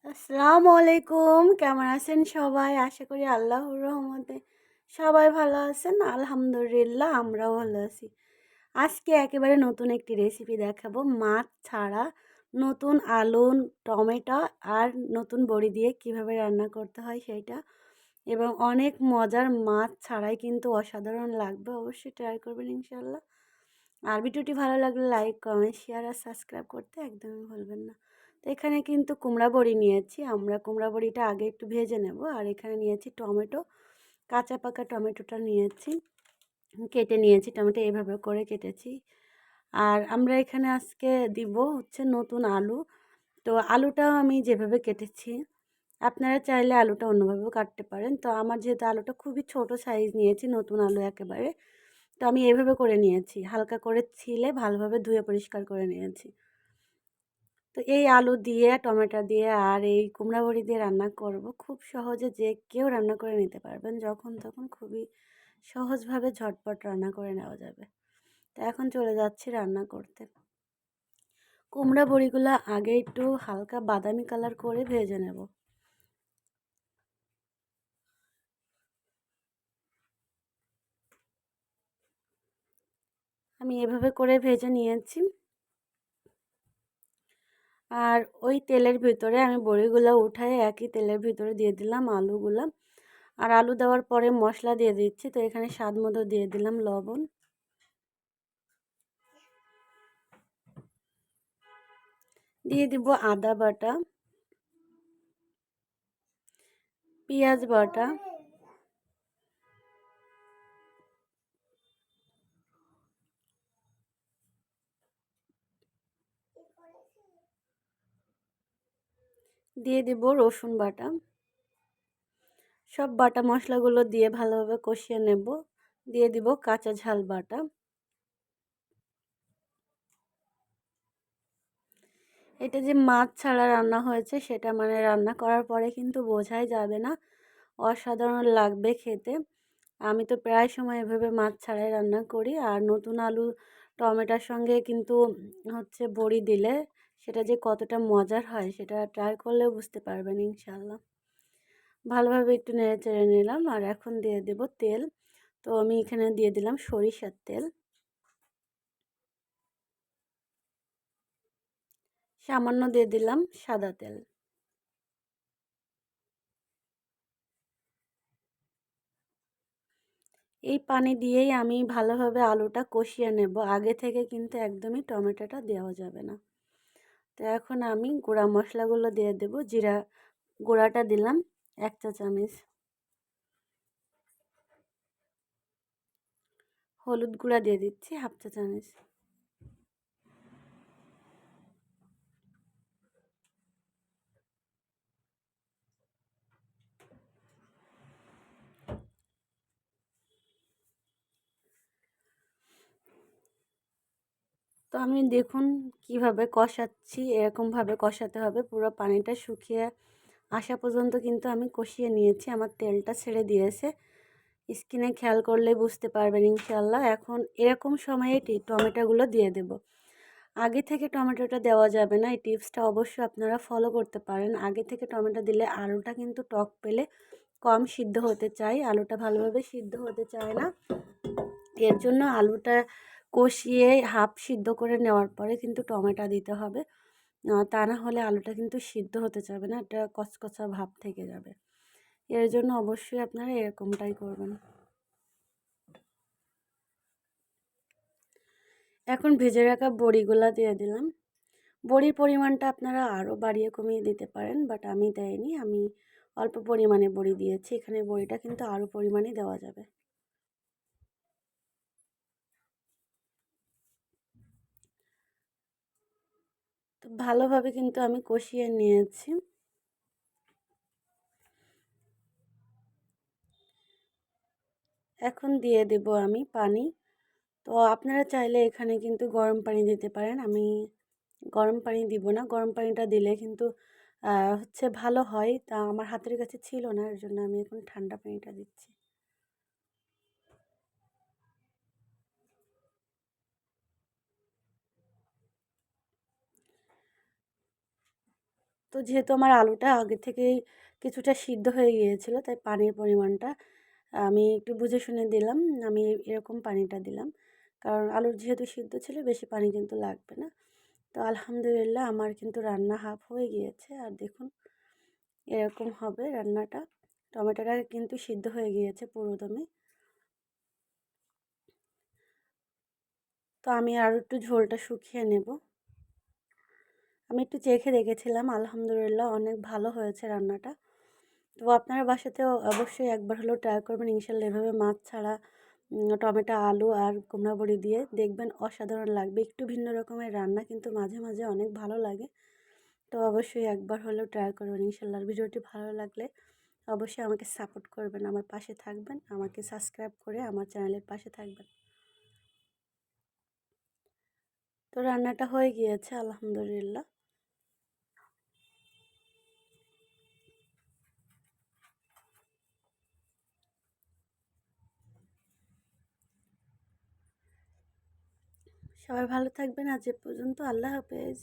আসসালামু আলাইকুম। কেমন আছেন সবাই? আশা করি আল্লাহর রহমতে সবাই ভালো আছেন। আলহামদুলিল্লাহ আমরাও ভালো আছি। আজকে একেবারে নতুন একটি রেসিপি দেখাবো। মাছ ছাড়া নতুন আলু, টমেটো আর নতুন বড়ি দিয়ে কিভাবে রান্না করতে হয় সেইটা। এবং অনেক মজার, মাছ ছাড়াই কিন্তু অসাধারণ লাগবে। অবশ্যই ট্রাই করবেন ইনশাআল্লাহ। আর ভিডিওটি ভালো লাগলে লাইক, কমেন্ট, শেয়ার আর সাবস্ক্রাইব করতে একদমই ভুলবেন না। তো এখানে কিন্তু কুমড়া বড়ি নিয়েছি। আমরা কুমড়া বড়িটা আগে একটু ভেজে নেব। আর এখানে নিয়েছি টমেটো, কাঁচা পাকা টমেটোটা নিয়েছি, কেটে নিয়েছি। টমেটো এভাবে করে কেটেছি। আর আমরা এখানে আজকে দিব হচ্ছে নতুন আলু। তো আলুটাও আমি যেভাবে কেটেছি, আপনারা চাইলে আলুটা অন্যভাবেও কাটতে পারেন। তো আমার যেহেতু আলুটা খুবই ছোট সাইজ নিয়েছি, নতুন আলু একেবারে, তো আমি এভাবে করে নিয়েছি। হালকা করে ছিলে ভালোভাবে ধুয়ে পরিষ্কার করে নিয়েছি। তো এই আলু দিয়ে, টমেটো দিয়ে আর এই কুমড়া বড়ি দিয়ে রান্না করব। খুব সহজে যে কেউ রান্না করে নিতে পারবেন, যখন তখন খুবই সহজভাবে ঝটপট রান্না করে নেওয়া যাবে। তো এখন চলে যাচ্ছি রান্না করতে। কুমড়া বড়িগুলো আগে একটু হালকা বাদামি কালার করে ভেজে নেব। আমি এভাবে করে ভেজে নিয়েছি। আর ওই তেলের ভিতরে আমি বড়িগুলো উঠায় একই তেলের ভিতরে দিয়ে দিলাম আলুগুলো। আর আলু দেওয়ার পরে মশলা দিয়ে দিচ্ছি। তো এখানে স্বাদ মতো দিয়ে দিলাম লবণ, দিয়ে দিব আদা বাটা, পেঁয়াজ বাটা, দিয়ে দিব রসুন বাটা। সব বাটা মশলাগুলো দিয়ে ভালোভাবে কষিয়ে নেব। দিয়ে দিব কাঁচা ঝাল বাটা। এটা যে মাছ ছাড়া রান্না হয়েছে সেটা মানে রান্না করার পরে কিন্তু বোঝাই যাবে না, অসাধারণ লাগবে খেতে। আমি তো প্রায় সময় এভাবে মাছ ছাড়াই রান্না করি। আর নতুন আলু টমেটোর সঙ্গে কিন্তু হচ্ছে বড়ি দিলে সেটা যে কতটা মজার হয় সেটা ট্রাই করলে বুঝতে পারবেন ইনশাল্লাহ। ভালোভাবে একটু নেড়ে চেড়ে নিলাম। আর এখন দিয়ে দেব তেল। তো আমি এখানে দিয়ে দিলাম সরিষার তেল, সামান্য দিয়ে দিলাম সাদা তেল। এই পানি দিয়েই আমি ভালোভাবে আলুটা কষিয়ে নেব। আগে থেকে কিন্তু একদমই টমেটোটা দেওয়া যাবে না। তো এখন আমি গুঁড়া মশলাগুলো দিয়ে দেব। জিরা গুঁড়াটা দিলাম 1 চা চামচ, হলুদ গুঁড়া দিয়ে দিচ্ছি 1/2 চা চামচ। তো আমি দেখুন কিভাবে কষাচ্ছি, এরকমভাবে কষাতে হবে। পুরো পানিটা শুকিয়ে আসা পর্যন্ত কিন্তু আমি কষিয়ে নিয়েছি। আমার তেলটা ছেড়ে দিয়েছে। স্কিনে খেয়াল করলে বুঝতে পারবেন ইনশাল্লাহ। এখন এরকম সময়ে টমেটোগুলো দিয়ে দেব। আগে থেকে টমেটোটা দেওয়া যাবে না। এই টিপসটা অবশ্যই আপনারা ফলো করতে পারেন। আগে থেকে টমেটো দিলে আলুটা কিন্তু টক পেলে কম সিদ্ধ হতে চায়, আলুটা ভালোভাবে সিদ্ধ হতে চায় না। এর জন্য আলুটা কষিয়ে হাফ সিদ্ধ করে নেওয়ার পরে কিন্তু টমেটো দিতে হবে। তা না হলে আলুটা কিন্তু সিদ্ধ হতে চাবে না, এটা কচকচা ভাব থেকে যাবে। এর জন্য অবশ্যই আপনারা এরকমটাই করবেন। এখন ভেজে রাখা বড়িগুলা দিয়ে দিলাম। বড়ির পরিমাণটা আপনারা আরও বাড়িয়ে কমিয়ে দিতে পারেন, বাট আমি দেইনি। আমি অল্প পরিমাণে বড়ি দিয়েছি। এখানে বড়িটা কিন্তু আরও পরিমাণে দেওয়া যাবে। তো ভালোভাবে কিন্তু আমি কষিয়ে নিয়েছি। এখন দিয়ে দেব আমি পানি। তো আপনারা চাইলে এখানে কিন্তু গরম পানি দিতে পারেন। আমি গরম পানি দিব না। গরম পানিটা দিলে কিন্তু হচ্ছে ভালো হয়। তা আমার হাতের কাছে ছিল না, এর জন্য আমি এখন ঠান্ডা পানিটা দিচ্ছি। তো তো যেহেতু আমার আলুটা আগে থেকেই কিছুটা সিদ্ধ হয়ে গিয়েছিলো, তাই পানির পরিমাণটা আমি একটু বুঝে শুনে দিলাম। আমি এরকম পানিটা দিলাম, কারণ আলুর যেহেতু সিদ্ধ ছিল বেশি পানি কিন্তু লাগবে না। তো আলহামদুলিল্লাহ আমার কিন্তু রান্না হাফ হয়ে গিয়েছে। আর দেখুন এরকম হবে রান্নাটা। টমেটোটা কিন্তু সিদ্ধ হয়ে গিয়েছে পুরোদমে। তো আমি আরও একটু ঝোলটা শুকিয়ে নেব। আমি একটু চেখে দেখেছিলাম, আলহামদুলিল্লাহ অনেক ভালো হয়েছে রান্নাটা। তো আপনারা বাসাতেও অবশ্যই একবার হলেও ট্রাই করবেন ইনশাল্লাহ। এভাবে মাছ ছাড়া টমেটো, আলু আর কুমড়া বড়ি দিয়ে দেখবেন অসাধারণ লাগবে। একটু ভিন্ন রকমের রান্না, কিন্তু মাঝে মাঝে অনেক ভালো লাগে। তো অবশ্যই একবার হলেও ট্রাই করবেন ইনশাল্লাহ। ভিডিওটি ভালো লাগলে অবশ্যই আমাকে সাপোর্ট করবেন, আমার পাশে থাকবেন, আমাকে সাবস্ক্রাইব করে আমার চ্যানেলের পাশে থাকবেন। তো রান্নাটা হয়ে গিয়েছে আলহামদুলিল্লাহ। সবাই ভালো থাকবেন। আজ এ পর্যন্ত। আল্লাহ হাফেজ।